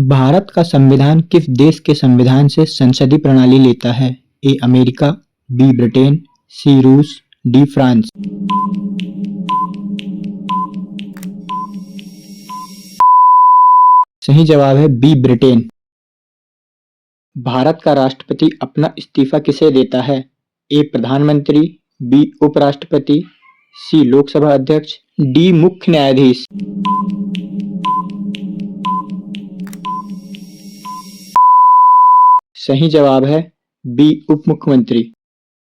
भारत का संविधान किस देश के संविधान से संसदीय प्रणाली लेता है? ए अमेरिका, बी ब्रिटेन, सी रूस, डी फ्रांस। सही जवाब है बी ब्रिटेन। भारत का राष्ट्रपति अपना इस्तीफा किसे देता है? ए प्रधानमंत्री, बी उपराष्ट्रपति, सी लोकसभा अध्यक्ष, डी मुख्य न्यायाधीश। सही जवाब है बी उप मुख्यमंत्री।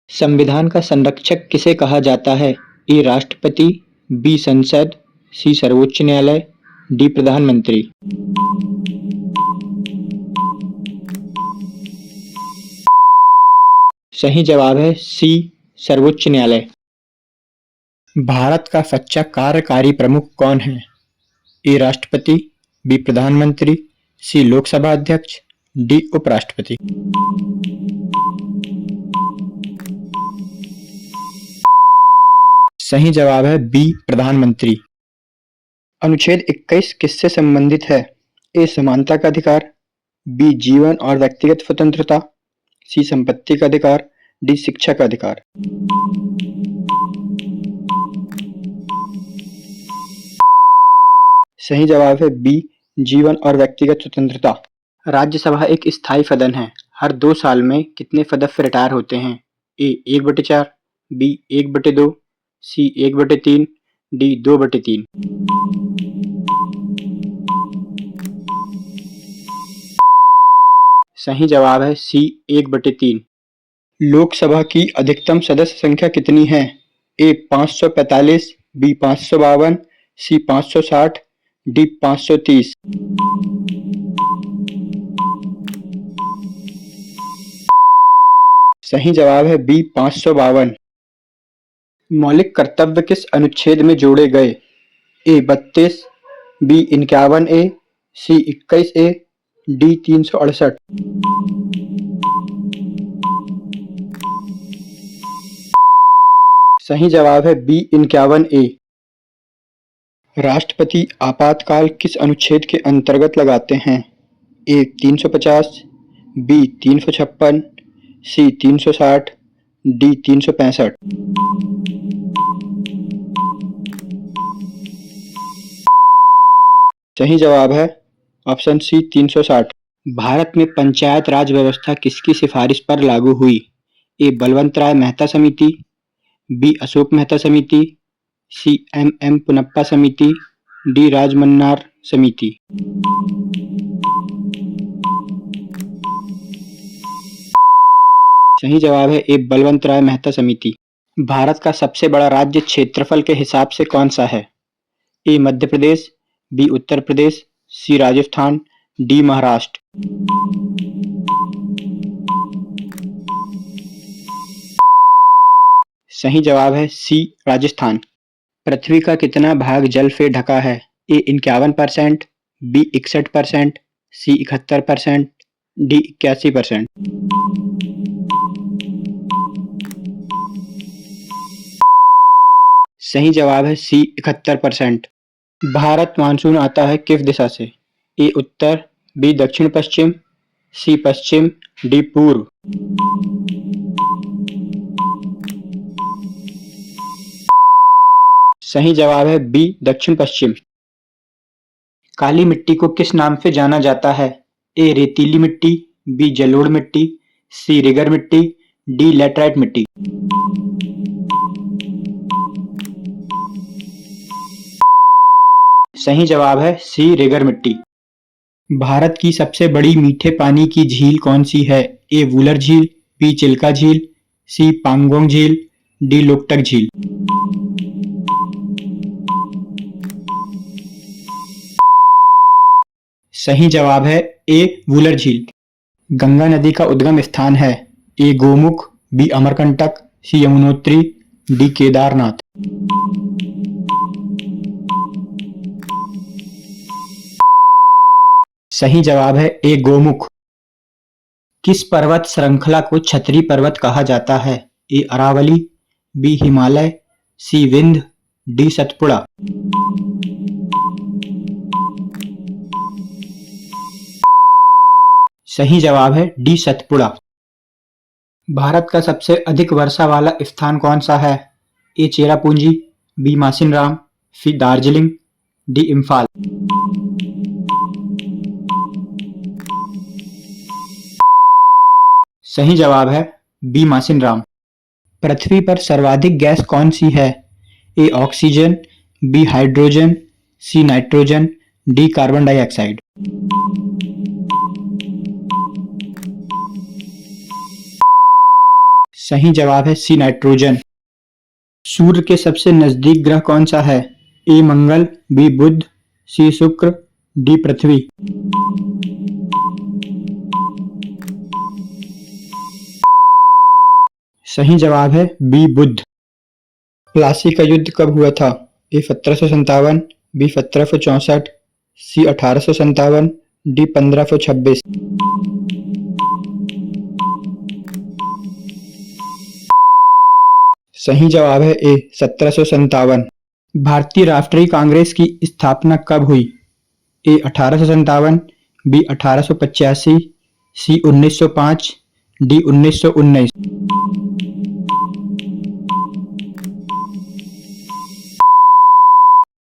संविधान का संरक्षक किसे कहा जाता है? ए राष्ट्रपति, बी संसद, सी सर्वोच्च न्यायालय, डी प्रधानमंत्री। सही जवाब है सी सर्वोच्च न्यायालय। भारत का सच्चा कार्यकारी प्रमुख कौन है? ए राष्ट्रपति, बी प्रधानमंत्री, सी लोकसभा अध्यक्ष, डी उपराष्ट्रपति। सही जवाब है बी प्रधानमंत्री। अनुच्छेद 21 किससे संबंधित है? ए समानता का अधिकार, बी जीवन और व्यक्तिगत स्वतंत्रता, सी संपत्ति का अधिकार, डी शिक्षा का अधिकार। सही जवाब है बी जीवन और व्यक्तिगत स्वतंत्रता। राज्यसभा एक स्थायी सदन है। हर 2 साल में कितने सदस्य रिटायर होते हैं? ए 1/4, बी 1/2, सी 1/3, डी 2/3। सही जवाब है सी 1/3। लोकसभा की अधिकतम सदस्य संख्या कितनी है? ए 545, बी 552, सी 560, डी 530। सही जवाब है बी 552। मौलिक कर्तव्य किस अनुच्छेद में जोड़े गए? ए 32, बी 51A, सी 21A, डी 368। सही जवाब है बी 51A। राष्ट्रपति आपातकाल किस अनुच्छेद के अंतर्गत लगाते हैं? ए 350, बी 356, सी 360, डी 365। सही जवाब है ऑप्शन सी 360। भारत में पंचायत राज व्यवस्था किसकी सिफारिश पर लागू हुई? ए बलवंत राय मेहता समिति, बी अशोक मेहता समिति, सी MM पुनप्पा समिति, डी राजमन्नार समिति। सही जवाब है ए बलवंत राय मेहता समिति। भारत का सबसे बड़ा राज्य क्षेत्रफल के हिसाब से कौन सा है? ए मध्य प्रदेश, बी उत्तर प्रदेश, सी राजस्थान, डी महाराष्ट्र। सही जवाब है सी राजस्थान। पृथ्वी का कितना भाग जल से ढका है? ए 51%, बी 61%, सी 71%, डी 81%। सही जवाब है सी 71%। भारत मानसून आता है किस दिशा से? ए उत्तर, बी दक्षिण पश्चिम, सी पश्चिम, डी पूर्व। सही जवाब है बी दक्षिण पश्चिम। काली मिट्टी को किस नाम से जाना जाता है? ए रेतीली मिट्टी, बी जलोढ़ मिट्टी, सी रिगर मिट्टी, डी लैटराइट मिट्टी। सही जवाब है सी रिगर मिट्टी। भारत की सबसे बड़ी मीठे पानी की झील कौन सी है? ए वुलर झील, बी चिल्का झील, सी पांगोंग झील, डी लोकटक झील। सही जवाब है ए वुलर झील। गंगा नदी का उद्गम स्थान है? ए गोमुख, बी अमरकंटक, सी यमुनोत्री, डी केदारनाथ। सही जवाब है ए गोमुख। किस पर्वत श्रृंखला को छतरी पर्वत कहा जाता है? ए अरावली, बी हिमालय, सी विंध्य, डी सतपुड़ा। सही जवाब है डी सतपुड़ा। भारत का सबसे अधिक वर्षा वाला स्थान कौन सा है? ए चेरापूंजी, बी मासिनराम, सी दार्जिलिंग, डी इम्फाल। सही जवाब है बी मासिनराम। पृथ्वी पर सर्वाधिक गैस कौन सी है? A oxygen, B hydrogen, C nitrogen, D carbon dioxide. सही जवाब है सी नाइट्रोजन। सूर्य के सबसे नजदीक ग्रह कौन सा है? ए मंगल, बी बुध, सी शुक्र, डी पृथ्वी। सही जवाब है बी बुध। प्लासी का युद्ध कब हुआ था? ए 1757, बी 1764, सी 1857, डी 1526। सही जवाब है ए 1757। भारतीय राष्ट्रीय कांग्रेस की स्थापना कब हुई? ए 1857, बी 1885, सी 1905, डी 1919।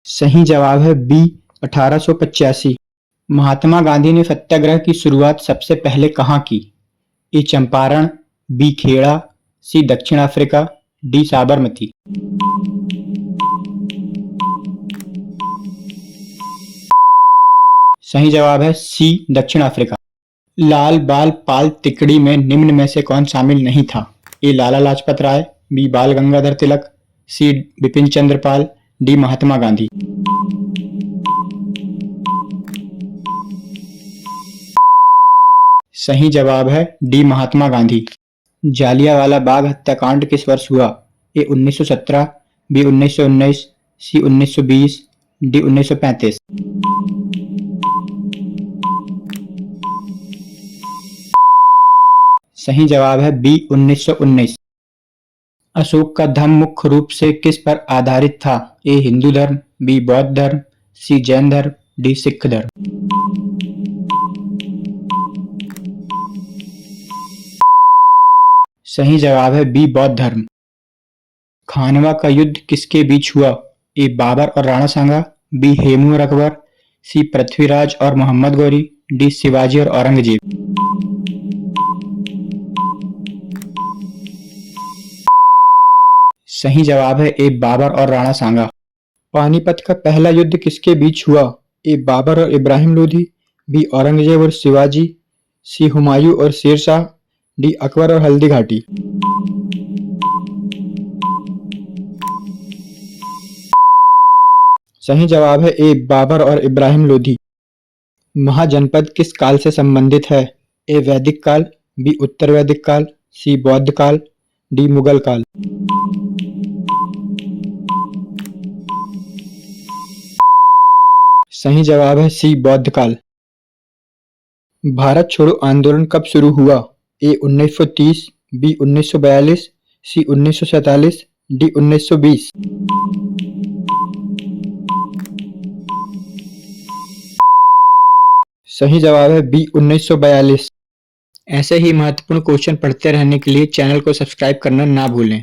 सही जवाब है बी 1885। महात्मा गांधी ने सत्याग्रह की शुरुआत सबसे पहले कहाँ की? ए चंपारण, बी खेड़ा, सी दक्षिण अफ्रीका, डी साबरमती। सही जवाब है सी दक्षिण अफ्रीका। लाल बाल पाल तिकड़ी में निम्न में से कौन शामिल नहीं था? ए लाला लाजपत राय, बी बाल गंगाधर तिलक, सी बिपिन चंद्र पाल, डी महात्मा गांधी। सही जवाब है डी महात्मा गांधी। जालियांवाला बाग हत्याकांड किस वर्ष हुआ? ए 1917, बी 1919, सी 1920, डी 1935। सही जवाब है बी 1919। अशोक का धर्म मुख्य रूप से किस पर आधारित था? ए हिंदू धर्म, बी बौद्ध धर्म, सी जैन धर्म, डी सिख धर्म। सही जवाब है बी बौद्ध धर्म। खानवा का युद्ध किसके बीच हुआ? ए बाबर और राणा सांगा, बी हेमू और अकबर, सी पृथ्वीराज और मोहम्मद गौरी, डी शिवाजी और औरंगजेब। सही जवाब है ए बाबर और राणा सांगा। पानीपत का पहला युद्ध किसके बीच हुआ? ए बाबर और इब्राहिम लोधी, बी औरंगजेब और शिवाजी, सी हुमायूं और शेरशाह, डी अकबर और हल्दी घाटी। सही जवाब है ए बाबर और इब्राहिम लोधी। महाजनपद किस काल से संबंधित है? ए वैदिक काल, बी उत्तर वैदिक काल, सी बौद्ध काल, डी मुगल काल। सही जवाब है सी बौद्ध काल। भारत छोड़ो आंदोलन कब शुरू हुआ? ए 1930, बी 1942, सी 1947, डी 1920। सही जवाब है बी 1942। ऐसे ही महत्वपूर्ण क्वेश्चन पढ़ते रहने के लिए चैनल को सब्सक्राइब करना ना भूलें।